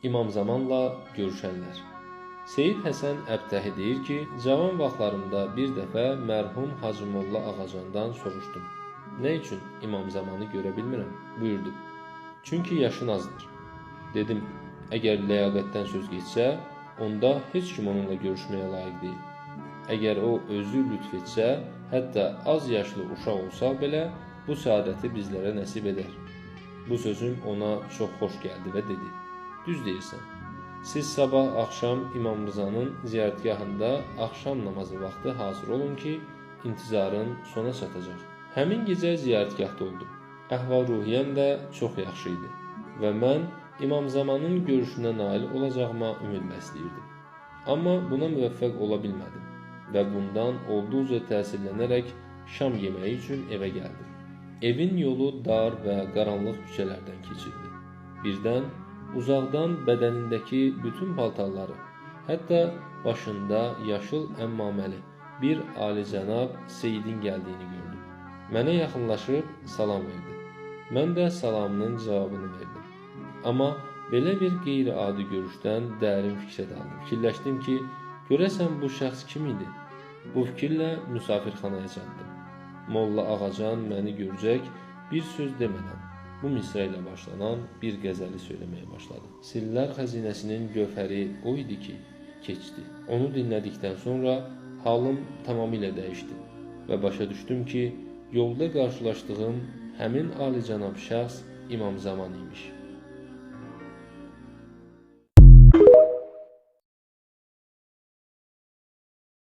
İmam Zamanla görüşənlər. Seyid Həsən Əbtəhi deyir ki, cavan vaxtlarımda bir dəfə mərhum Hacı Molla Ağacandan soruşdum. Nə üçün İmam Zamanı görə bilmirəm? Buyurdu. Çünki yaşın azdır. Dedim, əgər ləyaqətdən söz geçsə, onda heç kim onunla görüşməyə layiq deyil. Əgər o özü lütf etsə, hətta az yaşlı uşaq olsa belə, bu saadəti bizlərə nəsib edər. Bu sözüm ona çox xoş gəldi və dedi, düz deyirsən. Siz sabah axşam İmam Rızanın ziyarətgahında axşam namazı vaxtı hazır olun ki, intizarın sona çatacaq. Həmin gecə ziyarətgahda oldum. Əhval-ruhiyyəm də çox yaxşı idi və mən İmam Zamanın görüşünə nail olacağıma ümid bəsləyirdim. Amma buna müvəffəq ola bilmədim və bundan olduqca təsirlənərək şam yeməyi üçün evə gəldim. Evin yolu dar və qaranlıq küçələrdən keçirdi. Birdən uzaqdan bədənindəki bütün paltarları, hətta başında yaşıl əmmaməli bir alicənab Seyidin gəldiyini gördüm. Mənə yaxınlaşıb salam verdi. Mən də salamının cavabını verdim. Amma belə bir qeyri-adi görüşdən dərin fikrə daldım. Fikirləşdim ki, görəsən bu şəxs kim idi? Bu fikirlə müsafirxanaya çatdım. Molla Ağacan məni görəcək bir söz demədən bu misra ilə başlanan bir qəzəli söyləməyə başladı. Sirlər xəzinəsinin gövhəri o idi ki, keçdi. Onu dinlədikdən sonra halım tamamilə dəyişdi və başa düşdüm ki, yolda qarşılaşdığım həmin alicənab şəxs İmam Zaman imiş.